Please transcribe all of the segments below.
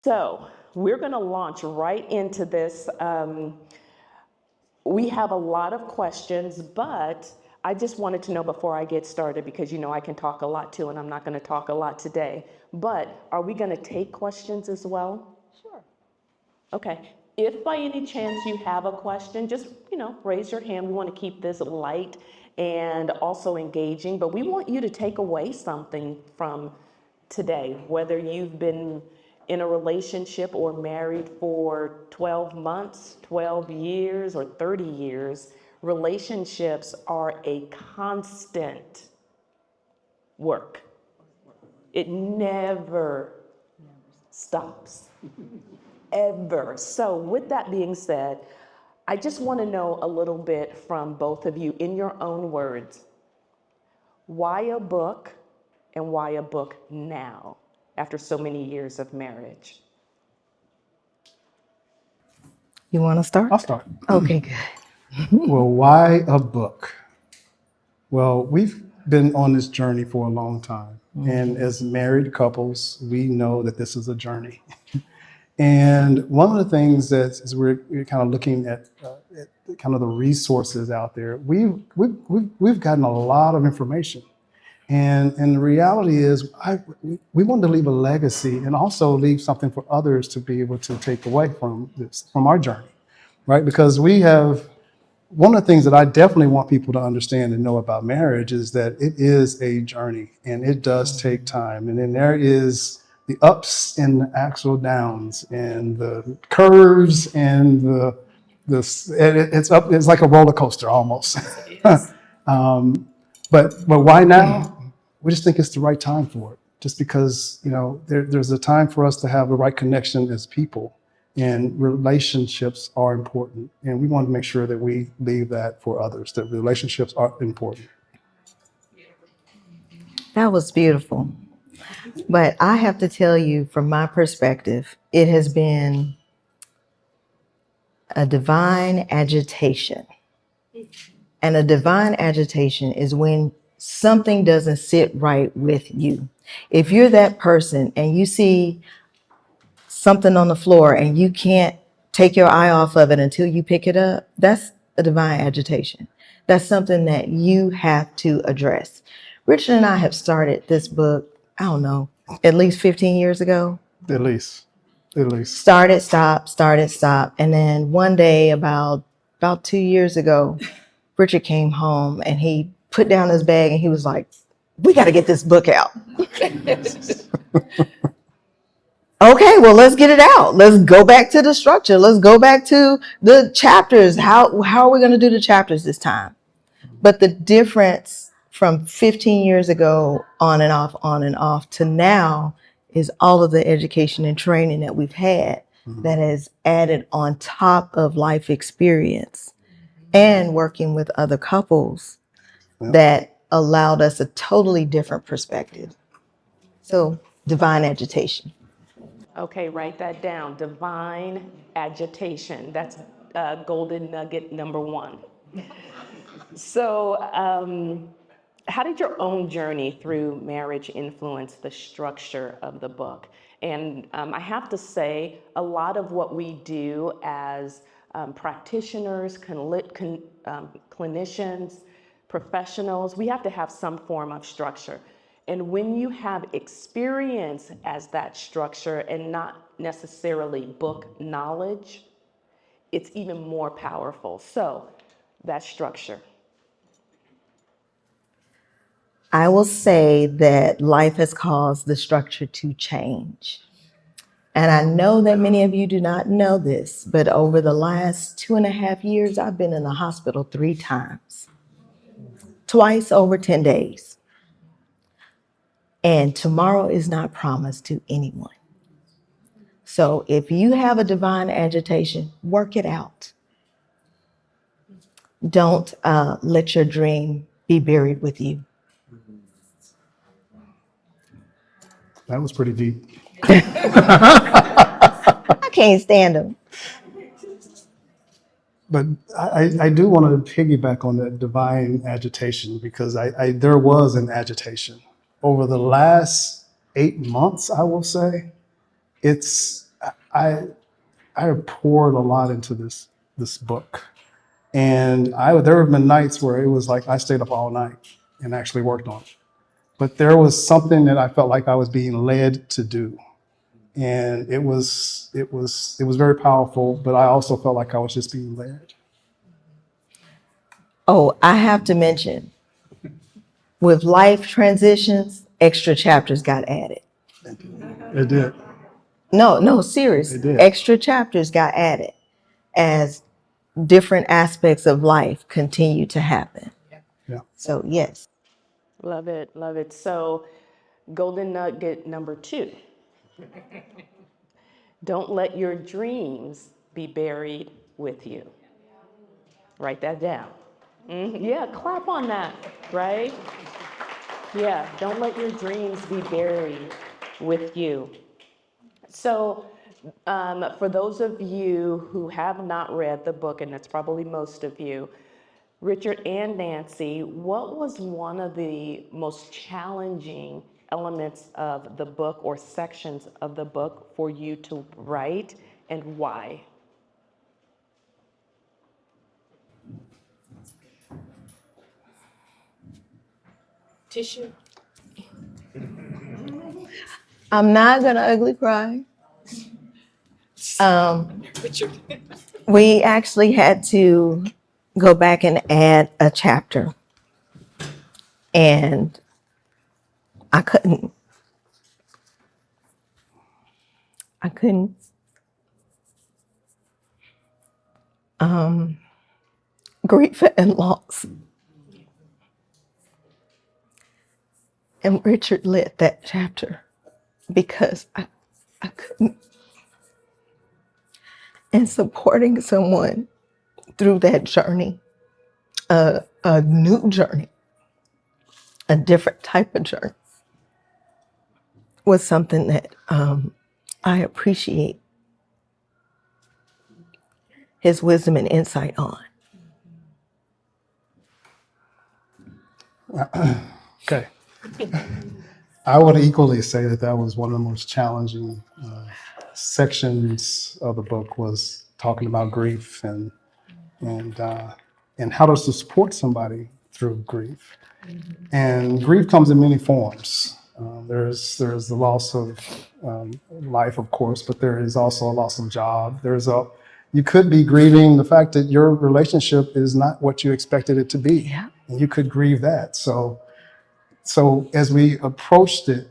So we're going to launch right into this. We have a lot of questions, but I just wanted to know before I get started, because you know I can talk a lot too, and I'm not going to talk a lot today. But are we going to take questions as well? Sure. Okay. If by any chance you have a question, just raise your hand. We want to keep this light and also engaging, but we want you to take away something from today, whether you've been in a relationship or married for 12 months, 12 years, or 30 years. Relationships are a constant work. It never stops, ever. So with that being said, I just want to know a little bit from both of you in your own words. Why a book, and why a book now after so many years of marriage? You want to start? I'll start. Okay, good. Well, why a book? Well, we've been on this journey for a long time. And as married couples, we know that this is a journey. And one of the things that as we're kind of looking at kind of the resources out there, we've gotten a lot of information. And the reality is, we want to leave a legacy and also leave something for others to be able to take away from this, from our journey, right? Because one of the things that I definitely want people to understand and know about marriage is that it is a journey and it does take time. And then there is the ups and the actual downs and the curves and it's like a roller coaster almost. But why now? We just think it's the right time for it. Just because there's a time for us to have the right connection as people, and relationships are important, and we want to make sure that we leave that for others. That relationships are important. That was beautiful. But I have to tell you, from my perspective, it has been a divine agitation. And a divine agitation is when something doesn't sit right with you. If you're that person and you see something on the floor and you can't take your eye off of it until you pick it up, that's a divine agitation. That's something that you have to address. Richard and I have started this book, I don't know, at least 15 years ago. At least. Started, stop. And then one day, about 2 years ago, Richard came home and he put down his bag and he was like, we got to get this book out. Okay, well, let's get it out. Let's go back to the structure. Let's go back to the chapters. How are we going to do the chapters this time? But the difference from 15 years ago on and off to now is all of the education and training that we've had that has added on top of life experience and working with other couples that allowed us a totally different perspective. So divine agitation. Okay, write that down. Divine agitation. That's golden nugget number one. So, how did your own journey through marriage influence the structure of the book? And I have to say, a lot of what we do as practitioners, clinicians, professionals, we have to have some form of structure. And when you have experience as that structure and not necessarily book knowledge, it's even more powerful. So, that structure. I will say that life has caused the structure to change. And I know that many of you do not know this, but over the last 2.5 years, I've been in the hospital 3 times, twice over 10 days. And tomorrow is not promised to anyone. So if you have a divine agitation, work it out. Don't let your dream be buried with you. That was pretty deep. I can't stand them. But I do want to piggyback on that divine agitation, because there was an agitation over the last 8 months. I will say I I have poured a lot into this book, and there have been nights where it was like I stayed up all night and actually worked on it. But there was something that I felt like I was being led to do, and it was very powerful. But I also felt like I was just being led. Oh, I have to mention, with life transitions, extra chapters got added. It did. No, serious. It did. Extra chapters got added as different aspects of life continue to happen. Yeah. So, yes. Love it, love it. So, golden nugget number 2. Don't let your dreams be buried with you. Write that down. Yeah, clap on that, right? Yeah, don't let your dreams be buried with you. So, for those of you who have not read the book, and that's probably most of you, Richard and Nancy, what was one of the most challenging elements of the book or sections of the book for you to write, and why? Tissue. I'm not going to ugly cry. Richard. We actually had to go back and add a chapter, and I couldn't. Grief and loss. And Richard led that chapter because I couldn't. And supporting someone through that journey, a new journey, a different type of journey, was something that I appreciate his wisdom and insight on. Okay. I would equally say that was one of the most challenging sections of the book, was talking about grief and how to support somebody through grief. And grief comes in many forms. There's the loss of life, of course, but there is also a loss of job. You could be grieving the fact that your relationship is not what you expected it to be. Yeah. And you could grieve that. So as we approached it,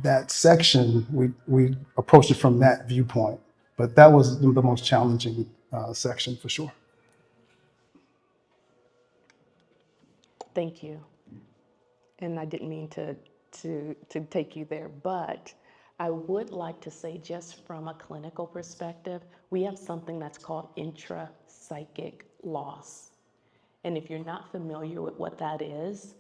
that section, we approached it from that viewpoint. But that was the most challenging section for sure. Thank you. And I didn't mean to take you there, but I would like to say, just from a clinical perspective, we have something that's called intrapsychic loss. And if you're not familiar with what that is,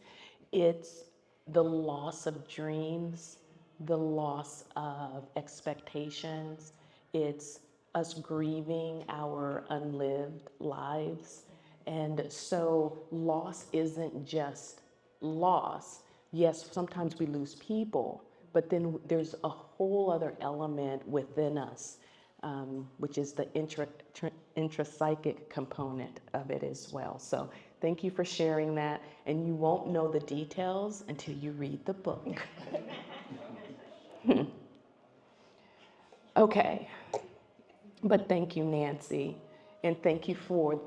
it's the loss of dreams, the loss of expectations. It's us grieving our unlived lives. And so loss isn't just loss. Yes, sometimes we lose people, but then there's a whole other element within us, which is the intrapsychic component of it as well. So thank you for sharing that. And you won't know the details until you read the book. Okay. But thank you, Nancy. And thank you for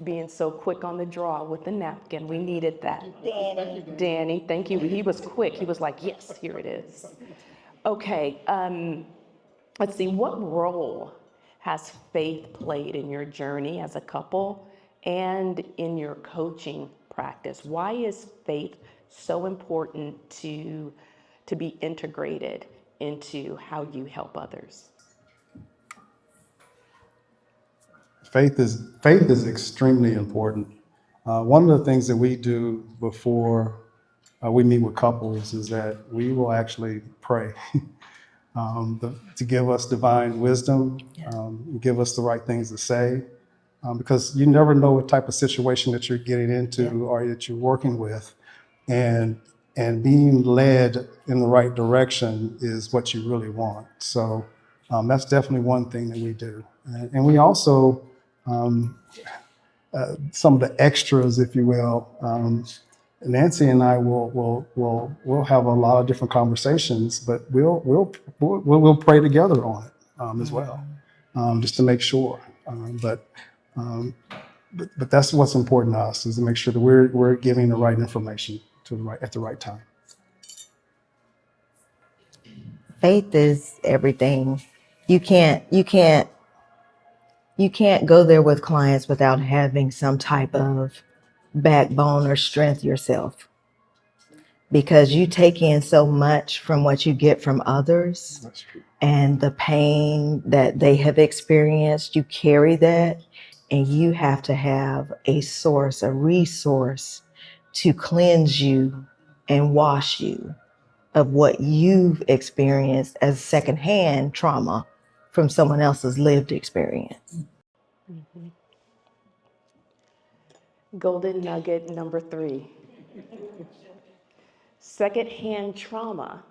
being so quick on the draw with the napkin. We needed that. Danny, thank you. He was quick. He was like, yes, here it is. Okay, let's see. What role has faith played in your journey as a couple and in your coaching practice? Why is faith so important to be integrated into how you help others? Faith is extremely important. One of the things that we do before we meet with couples is that we will actually pray to give us divine wisdom, give us the right things to say, because you never know what type of situation that you're getting into or that you're working with, and being led in the right direction is what you really want. So That's definitely one thing that we do. And we also, some of the extras, if you will, Nancy and I will have a lot of different conversations, but we'll pray together on it as well, just to make sure. Um, but that's what's important to us, is to make sure that we're giving the right information to the right at the right time. Faith is everything. You can't you can't you can't go there with clients without having some type of backbone or strength yourself, because you take in so much from what you get from others That's true. and the pain that they have experienced. You carry that, and you have to have a source, a resource to cleanse you and wash you of what you've experienced as secondhand trauma from someone else's lived experience. Mhm. Golden nugget number 3. Secondhand trauma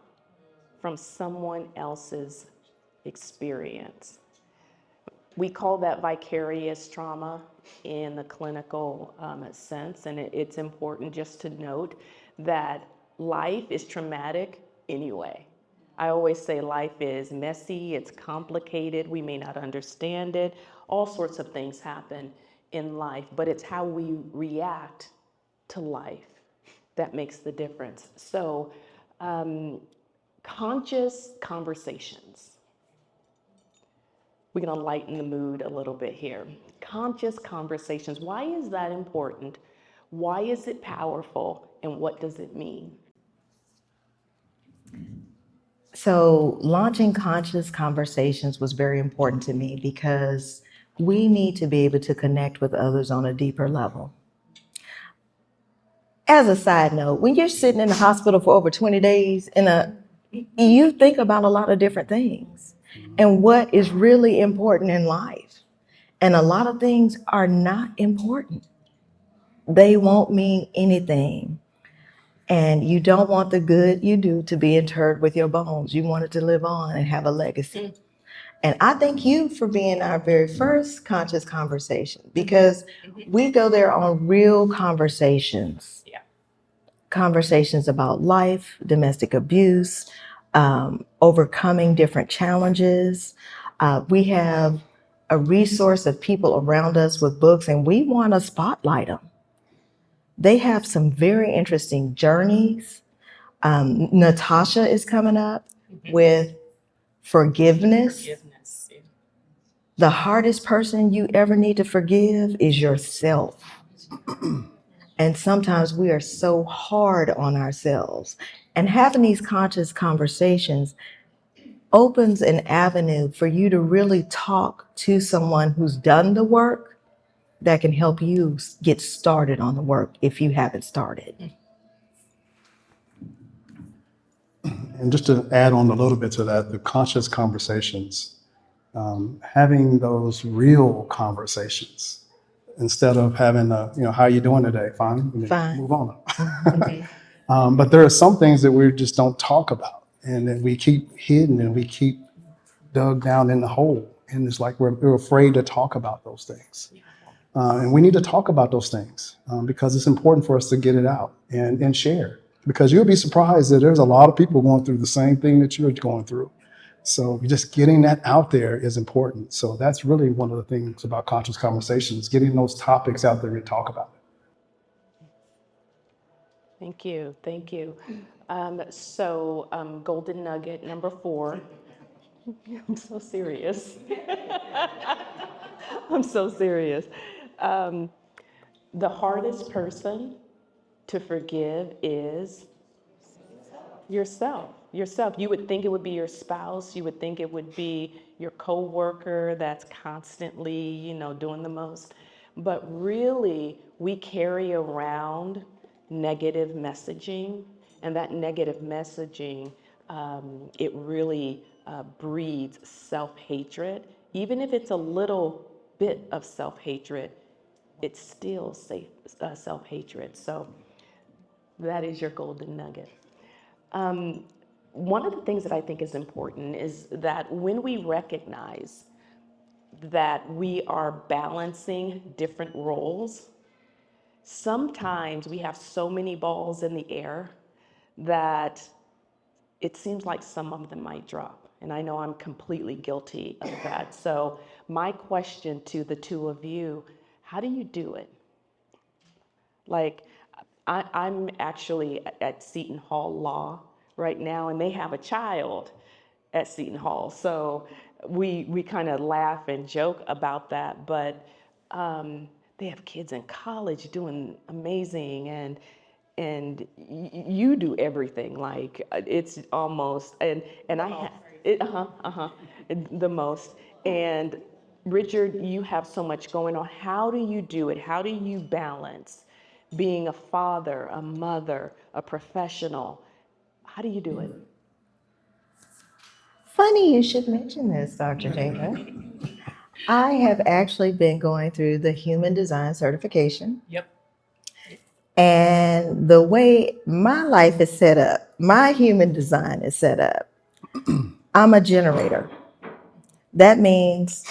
from someone else's experience. We call that vicarious trauma in the clinical sense, and it's important just to note that life is traumatic anyway. I always say life is messy, it's complicated, we may not understand it, all sorts of things happen in life, but it's how we react to life that makes the difference. So, conscious conversations. We're going to lighten the mood a little bit here. Conscious conversations. Why is that important? Why is it powerful? And what does it mean? So, launching conscious conversations was very important to me because we need to be able to connect with others on a deeper level. As a side note, when you're sitting in the hospital for over 20 days you think about a lot of different things and what is really important in life. And a lot of things are not important. They won't mean anything. And you don't want the good you do to be interred with your bones. You want it to live on and have a legacy. And I thank you for being our very first conscious conversation, because we go there on real conversations. Yeah. Conversations about life, domestic abuse, overcoming different challenges. We have a resource of people around us with books, and we want to spotlight them. They have some very interesting journeys. Natasha is coming up with forgiveness. Forgiveness. Yeah. The hardest person you ever need to forgive is yourself. And sometimes we are so hard on ourselves. And having these conscious conversations opens an avenue for you to really talk to someone who's done the work that can help you get started on the work if you haven't started. And just to add on a little bit to that, the conscious conversations, having those real conversations instead of having how you doing today? Fine. And then Fine. move on. But there are some things that we just don't talk about, and that we keep hidden, and we keep dug down in the hole. And it's like we're afraid to talk about those things. And we need to talk about those things because it's important for us to get it out and share. Because you'll be surprised that there's a lot of people going through the same thing that you're going through. So just getting that out there is important. So that's really one of the things about conscious conversations, getting those topics out there and talk about it. Thank you. Thank you. Golden nugget number 4. I'm so serious. I'm so serious. The hardest person to forgive is yourself. Yourself. You would think it would be your spouse. You would think it would be your coworker that's constantly, doing the most. But really, we carry around negative messaging, and that negative messaging, it really breeds self-hatred. Even if it's a little bit of self-hatred, it's still self-hatred. So that is your golden nugget. one of the things that I think is important is that when we recognize that we are balancing different roles, sometimes we have so many balls in the air that it seems like some of them might drop. And I know I'm completely guilty of that. So my question to the two of you, how do you do it? Like, I'm actually at Seton Hall Law right now, and they have a child at Seton Hall. So we kind of laugh and joke about that, but they have kids in college doing amazing, and you do everything. Like it's almost and I have it the most. And Richard, you have so much going on. How do you do it? How do you balance being a father, a mother, a professional? How do you do it? Funny you should mention this, Dr. Jada. I have actually been going through the human design certification. Yep. And the way my life is set up, my human design is set up, I'm a generator. That means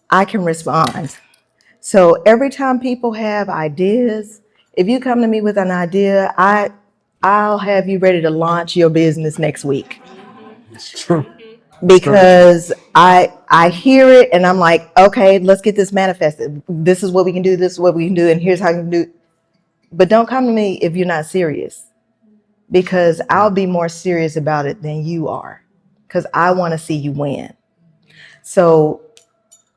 I can respond. So every time people have ideas, if you come to me with an idea, I'll have you ready to launch your business next week. It's true. Because I hear it and I'm like, okay, let's get this manifested. This is what we can do, this is what we can do, and here's how you can do it. But don't come to me if you're not serious, because I'll be more serious about it than you are, because I want to see you win. So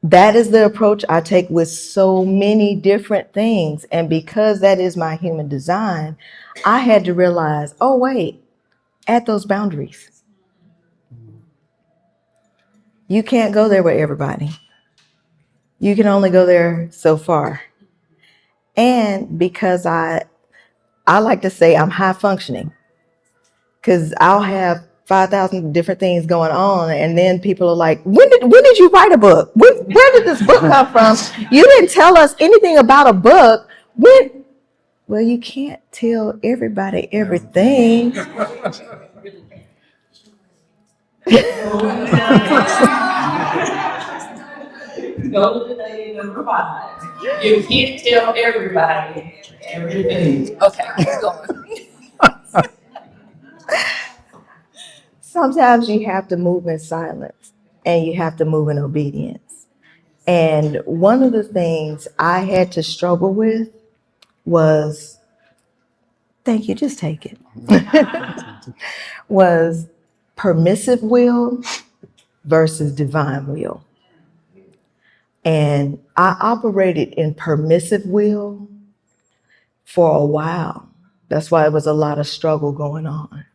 that is the approach I take with so many different things. And because that is my human design, I had to realize, oh, wait, at those boundaries. You can't go there with everybody. You can only go there so far. And because I like to say I'm high functioning, because I'll have 5,000 different things going on, and then people are like, when did you write a book? Where did this book come from? You didn't tell us anything about a book. Well, you can't tell everybody everything. Go to the number 5. You can't tell everybody everything. Okay, keep going. Sometimes you have to move in silence and you have to move in obedience. And one of the things I had to struggle with was, thank you, just take it, was permissive will versus divine will. And I operated in permissive will for a while. That's why it was a lot of struggle going on.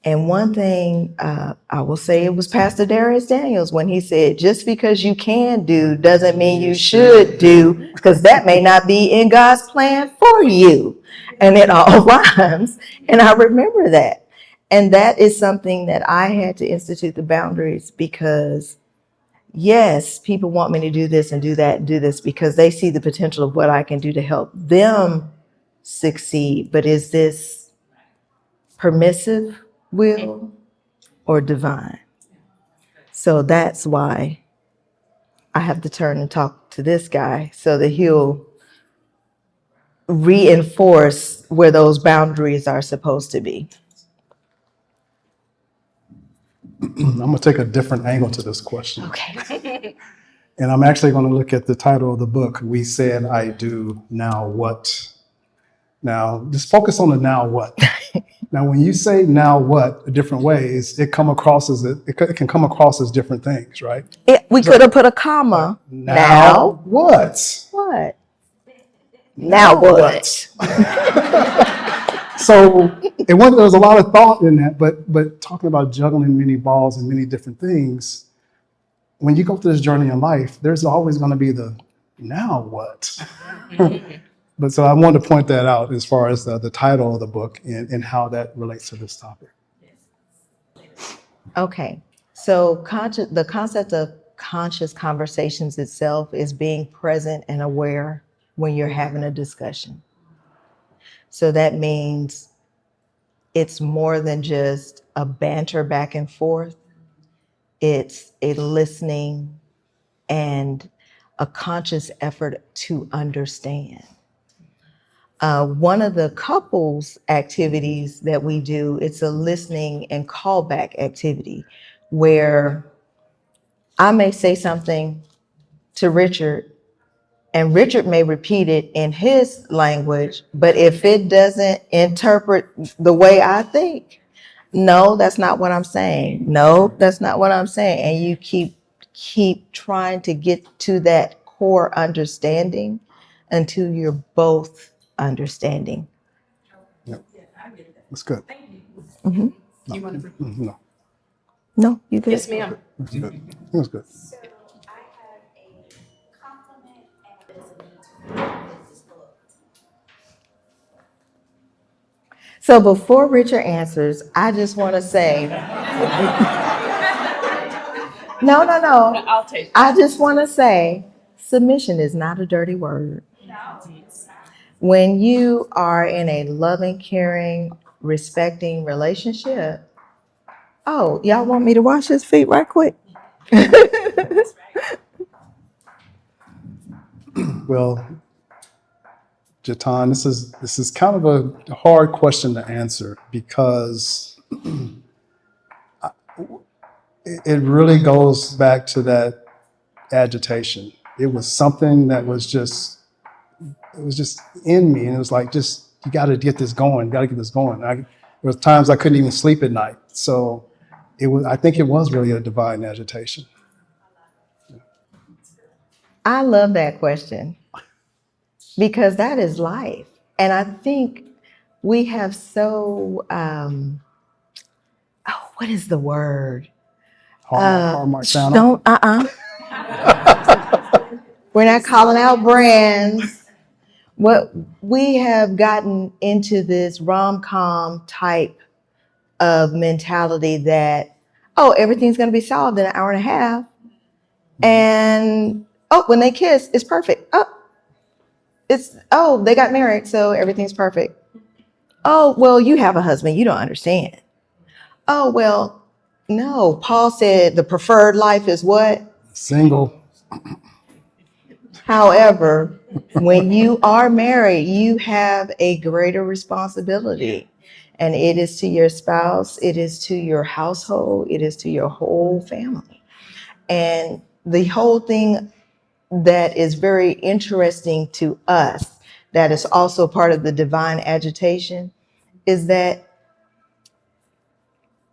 And one thing I will say, it was Pastor Darius Daniels when he said, just because you can do doesn't mean you should do, because that may not be in God's plan for you. And it all rhymes. And I remember that. And that is something that I had to institute the boundaries, because yes, people want me to do this and do that and do this because they see the potential of what I can do to help them succeed. But is this permissive will or divine? So that's why I have to turn and talk to this guy so that he'll reinforce where those boundaries are supposed to be. I'm going to take a different angle to this question. Okay. And I'm actually going to look at the title of the book. We said, I do, now what? Now, just focus on the now what. Now, when you say now what different ways, it can come across as different things, right? We could have put a comma. Now what? What? Now what? So there was a lot of thought in that, but talking about juggling many balls and many different things, when you go through this journey in life, there's always going to be the now what? But so I wanted to point that out as far as the title of the book and how that relates to this topic. Okay, so the concept of conscious conversations itself is being present and aware when you're having a discussion. So that means it's more than just a banter back and forth. It's a listening and a conscious effort to understand. One of the couples activities that we do, it's a listening and callback activity where I may say something to Richard and Richard may repeat it in his language, but if it doesn't interpret the way I think, no, that's not what I'm saying. No, that's not what I'm saying. And you keep trying to get to that core understanding until you're both understanding. Yep. That's good. Mhm. You want to? No, No, you good? Yes, ma'am. that's good. It was good. So I have a compliment and there's a need to read this book. So before Richard answers, I just want to say, no. I'll take it. I just want to say, submission is not a dirty word. When you are in a loving, caring, respecting relationship, oh, y'all want me to wash his feet right quick? Well, Jatan, this is kind of a hard question to answer because it really goes back to that agitation. It was something that was just in me, and it was like, just you got to get this going. Got to get this going. There was times I couldn't even sleep at night. So I think it was really a divine agitation. I love that question because that is life. And I think we have so, what is the word? Hallmark Channel. Don't, We're not calling out brands. What we have gotten into this rom-com type of mentality that, oh, everything's going to be solved in an hour and a half. And, oh, when they kiss, it's perfect. Oh, they got married, so everything's perfect. Oh, well, you have a husband. You don't understand. Oh, well, no. Paul said the preferred life is what? Single. However, when you are married, you have a greater responsibility. And it is to your spouse, it is to your household, it is to your whole family. And the whole thing that is very interesting to us, that is also part of the divine agitation, is that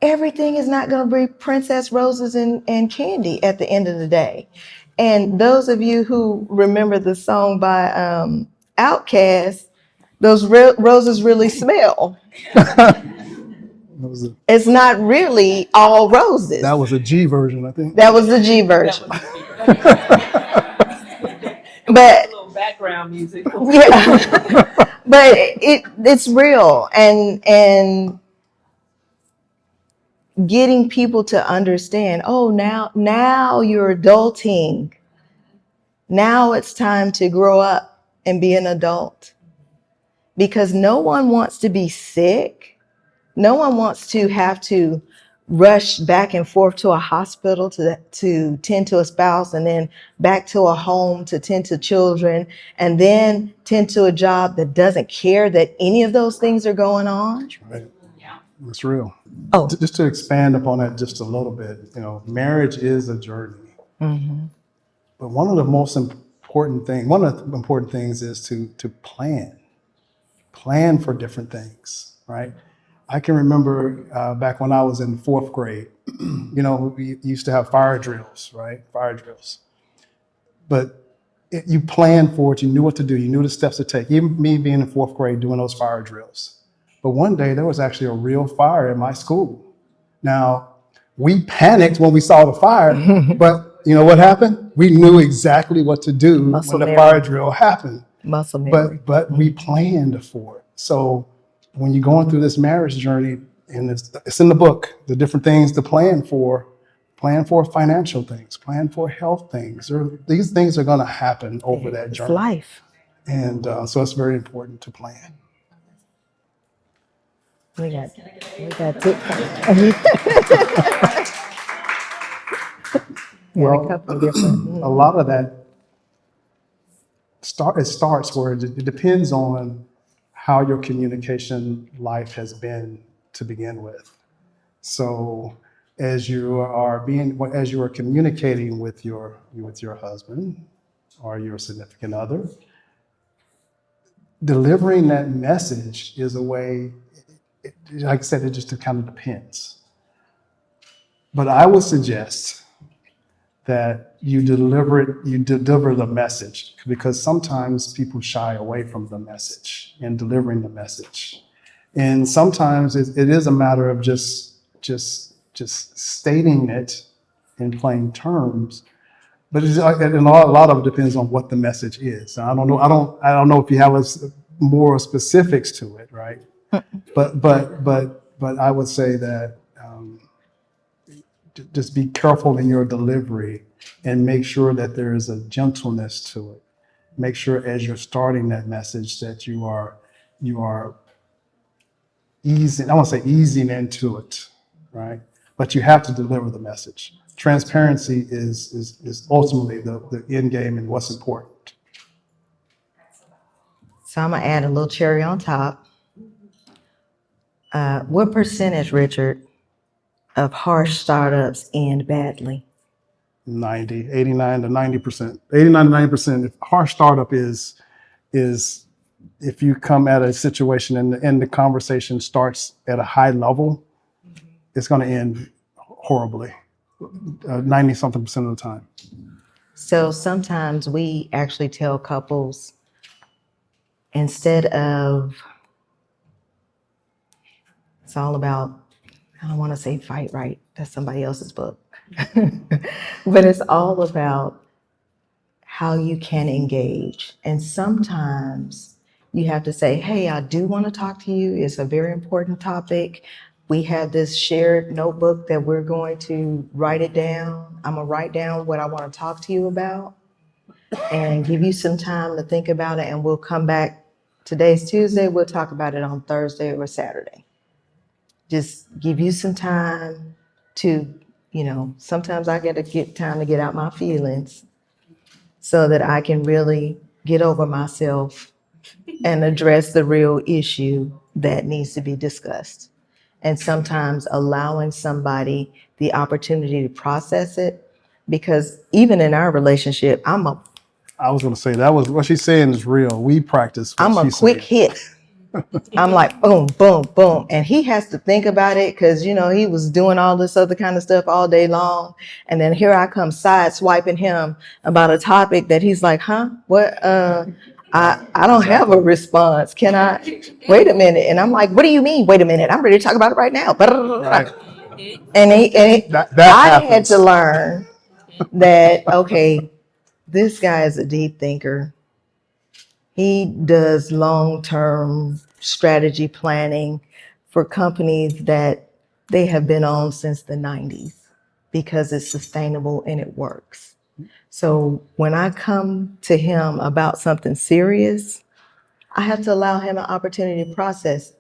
everything is not going to be princess roses and candy at the end of the day. And those of you who remember the song by Outkast, those roses really smell. It's not really all roses. That was a G version, I think. That was the G version. But A little background music. yeah, but it's real, and getting people to understand, oh, now you're adulting. Now it's time to grow up and be an adult. Because no one wants to be sick. No one wants to have to rush back and forth to a hospital to tend to a spouse, and then back to a home to tend to children, and then tend to a job that doesn't care that any of those things are going on. Right. It's real. Oh. Just to expand upon that just a little bit, marriage is a journey. Mm-hmm. But one of the important things is to plan for different things, right? I can remember back when I was in fourth grade, we used to have fire drills, right? Fire drills. But you planned for it, you knew what to do, you knew the steps to take. Even me being in fourth grade doing those fire drills. But one day there was actually a real fire in my school. Now, we panicked when we saw the fire, but you know what happened? We knew exactly what to do when the fire drill happened. Muscle memory. But we planned for it. So when you're going through this marriage journey, and it's in the book, the different things to plan for financial things, plan for health things. These things are going to happen over that journey. It's life. And so it's very important to plan. We got two. Yeah, a couple of different. A lot of that starts where it depends on how your communication life has been to begin with. So as you are communicating with your husband or your significant other, delivering that message is a way, like I said, it just kind of depends. But I would suggest that you deliver the message, because sometimes people shy away from the message and delivering the message. And sometimes it is a matter of just stating it in plain terms. But and a lot of it depends on what the message is. I don't know if you have more specifics to it, right? But I would say that just be careful in your delivery and make sure that there is a gentleness to it. Make sure as you're starting that message that you are easing, I want to say easing into it, right? But you have to deliver the message. Transparency is ultimately the end game and what's important. So I'm gonna add a little cherry on top. What percentage, Richard, of harsh startups end badly? 89 to 90%. 89 to 90%. If harsh startup is if you come at a situation and the conversation starts at a high level, it's going to end horribly. 90 something percent of the time. So sometimes we actually tell couples, instead of, it's all about, I don't want to say fight right, that's somebody else's book. But it's all about how you can engage. And sometimes you have to say, hey, I do want to talk to you. It's a very important topic. We have this shared notebook that we're going to write it down. I'm going to write down what I want to talk to you about and give you some time to think about it. And we'll come back. Today's Tuesday. We'll talk about it on Thursday or Saturday. Just give you some time to, sometimes I get to get time to get out my feelings so that I can really get over myself and address the real issue that needs to be discussed. And sometimes allowing somebody the opportunity to process it, because even in our relationship, I was going to say that was what she's saying is real. We practice. I'm a quick hit. I'm like, boom, boom, boom. And he has to think about it because, he was doing all this other kind of stuff all day long. And then here I come side swiping him about a topic that he's like, huh? What? I don't have a response. Can I? Wait a minute. And I'm like, what do you mean? Wait a minute. I'm ready to talk about it right now. Right. And That I happens. had to learn that, okay, this guy is a deep thinker. He does long-term strategy planning for companies that they have been on since the 90s because it's sustainable and it works. So when I come to him about something serious, I have to allow him an opportunity to process.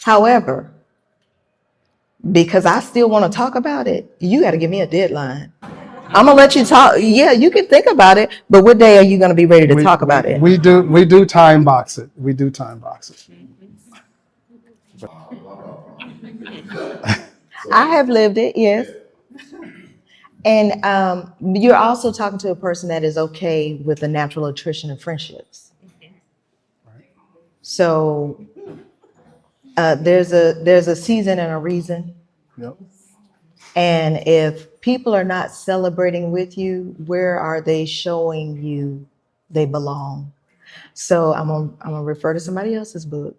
However, because I still want to talk about it, you got to give me a deadline. I'm gonna let you talk. Yeah, you can think about it, but what day are you gonna be ready to talk about it? We do time box it. We do time box it. I have lived it, yes. And you're also talking to a person that is okay with the natural attrition of friendships. So there's a season and a reason. Yep. And if people are not celebrating with you, where are they showing you they belong? So I'm gonna refer to somebody else's book,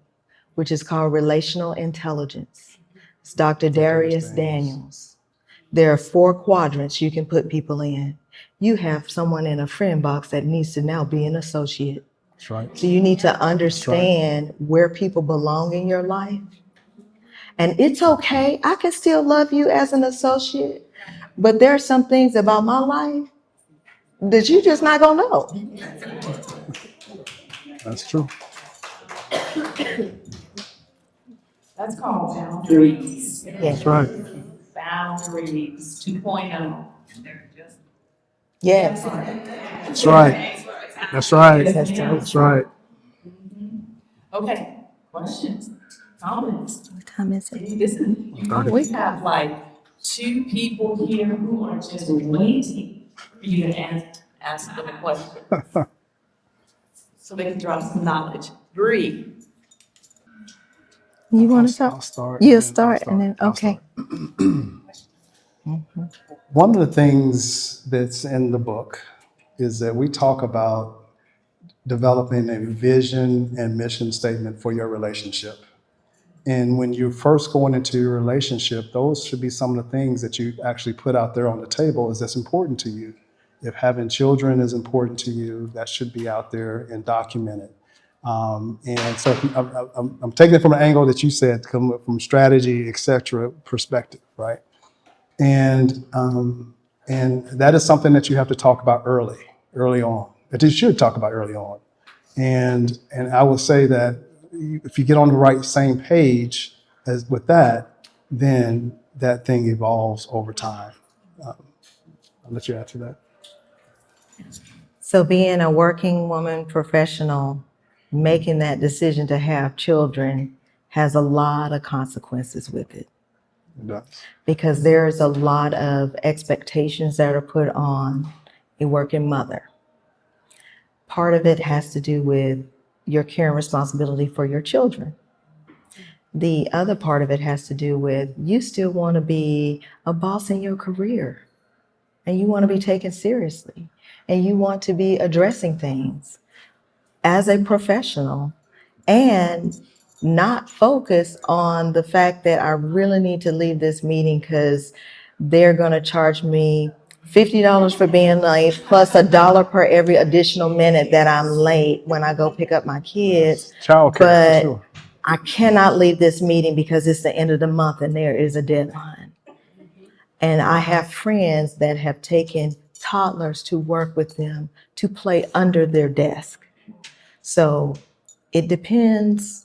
which is called Relational Intelligence. It's Dr. Darius Daniels. There are 4 quadrants you can put people in. You have someone in a friend box that needs to now be an associate. That's right. So you need to understand where people belong in your life. And it's okay. I can still love you as an associate, but there are some things about my life that you just not gonna know. That's true. That's called boundaries. Yes. That's right. Boundaries 2.0. Yes. That's right. That's right. That's right. Okay, questions, comments? What time is it? Listen, we have like 2 people here who are just waiting for you to ask them a question. So they can drop some knowledge. Bree. You want to I'll talk? start. You'll And then I'll start and then, I'll okay. One of the things that's in the book is that we talk about developing a vision and mission statement for your relationship. And when you're first going into your relationship, those should be some of the things that you actually put out there on the table is that's important to you. If having children is important to you, that should be out there and documented. And so I'm taking it from an angle that you said, come from strategy, et cetera, perspective, right? And that is something that you have to talk about early on, that you should talk about early on. And I will say that if you get on the right same page as with that, then that thing evolves over time. I'll let you answer that. So being a working woman professional, making that decision to have children has a lot of consequences with it. It does. Because there's a lot of expectations that are put on a working mother. Part of it has to do with your care and responsibility for your children. The other part of it has to do with you still want to be a boss in your career, and you want to be taken seriously, and you want to be addressing things as a professional and not focus on the fact that I really need to leave this meeting because they're going to charge me $50 for being late plus $1 per every additional minute that I'm late when I go pick up my kids. Childcare, for But sure. I cannot leave this meeting because it's the end of the month and there is a deadline. And I have friends that have taken toddlers to work with them to play under their desk. So it depends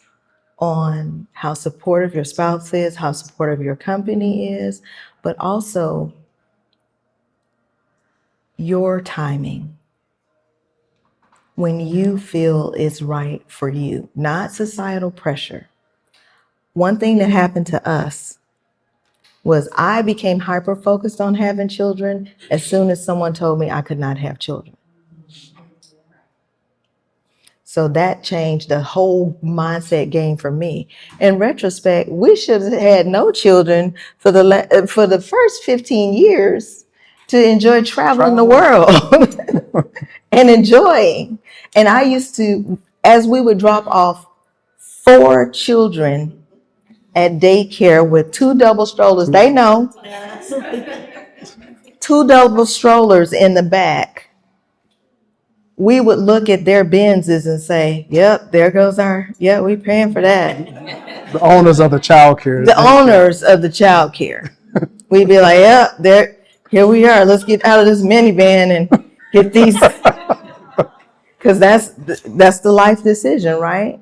on how supportive your spouse is, how supportive your company is, but also your timing when you feel it's right for you, not societal pressure. One thing that happened to us was I became hyper-focused on having children as soon as someone told me I could not have children. So that changed the whole mindset game for me. In retrospect, we should have had no children for the first 15 years to enjoy traveling the world and enjoying. And I used to, as we would drop off 4 children at daycare with 2 double strollers, they know, 2 double strollers in the back. We would look at their Benzes and say, yep, there goes we paying for that. The owners of the childcare. The owners of the child care. We'd be like, yep, here we are. Let's get out of this minivan and get these. Because that's the life decision, right?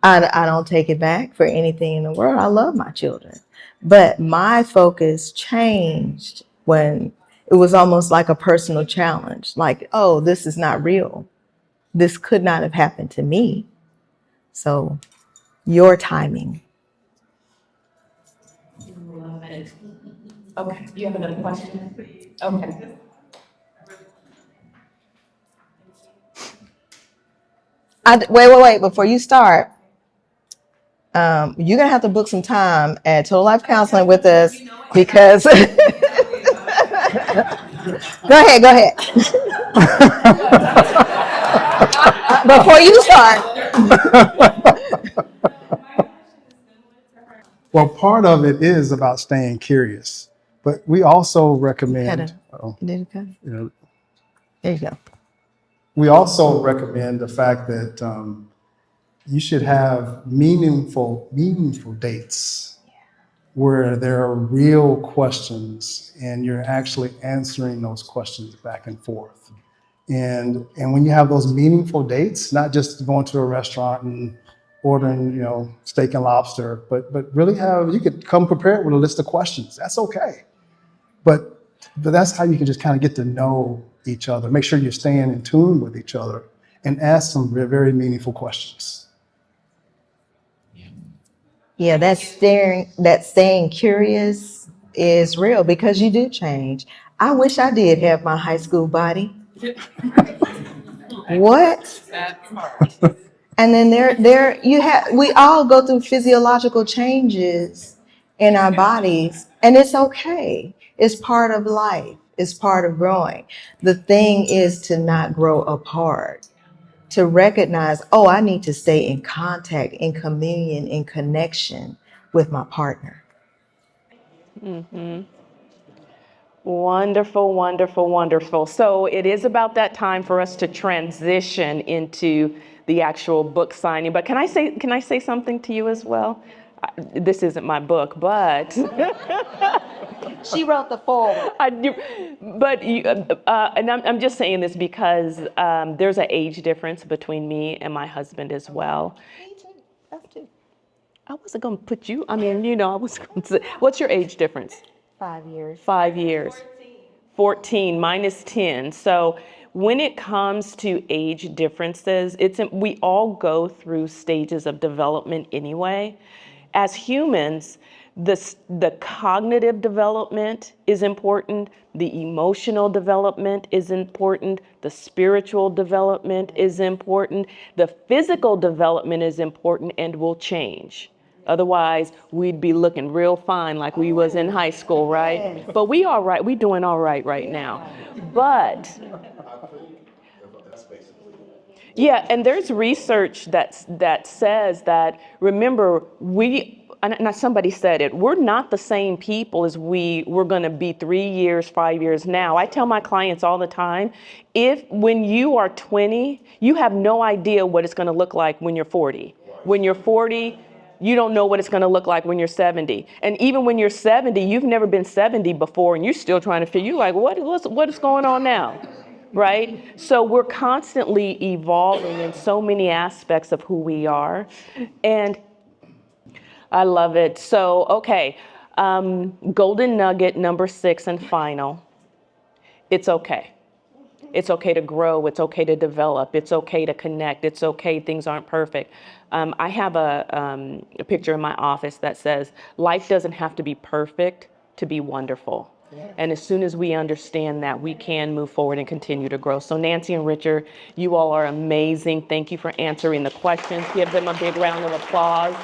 I don't take it back for anything in the world. I love my children. But my focus changed when it was almost like a personal challenge. Like, oh, this is not real. This could not have happened to me. So your timing. Love it. Okay, you have another question? Okay. Wait. Before you start, you're going to have to book some time at Total Life Counseling with us because... Go ahead. Before you start. Well, part of it is about staying curious, but we also recommend. Did it go? You know, There you go. we also recommend the fact that you should have meaningful dates where there are real questions and you're actually answering those questions back and forth. And when you have those meaningful dates, not just going to a restaurant and ordering, steak and lobster, but really you could come prepared with a list of questions. That's okay. But that's how you can just kind of get to know each other. Make sure you're staying in tune with each other and ask some very, very meaningful questions. Yeah, that staying curious is real because you do change. I wish I did have my high school body. What? And then we all go through physiological changes in our bodies, and it's okay. It's part of life. It's part of growing. The thing is to not grow apart, to recognize, oh, I need to stay in contact, in communion, in connection with my partner. Wonderful, wonderful, wonderful. So it is about that time for us to transition into the actual book signing. But can I say something to you as well? This isn't my book, but She wrote the foreword. I'm just saying this because there's an age difference between me and my husband as well. Me too. Us too. I wasn't going to put you. I was going to say, what's your age difference? 5 years. 5 years. 14 minus 10. So when it comes to age differences, we all go through stages of development anyway. As humans, the cognitive development is important, the emotional development is important, the spiritual development is important, the physical development is important and will change. Otherwise, we'd be looking real fine like we was in high school, right? But we all right. We doing all right now. But yeah, and there's research that says that, remember, and somebody said it, we're not the same people as we're going to be 3 years, 5 years now. I tell my clients all the time, when you are 20, you have no idea what it's going to look like when you're 40. When you're 40, you don't know what it's going to look like when you're 70. And even when you're 70, you've never been 70 before, and you're still trying to figure, you're like, what is going on now? Right? So we're constantly evolving in so many aspects of who we are. And I love it. So, okay. Golden nugget number 6 and final. It's okay. It's okay to grow. It's okay to develop. It's okay to connect. It's okay. Things aren't perfect. I have a picture in my office that says, life doesn't have to be perfect to be wonderful. Yeah. And as soon as we understand that, we can move forward and continue to grow. So Nancy and Richard, you all are amazing. Thank you for answering the questions. Give them a big round of applause.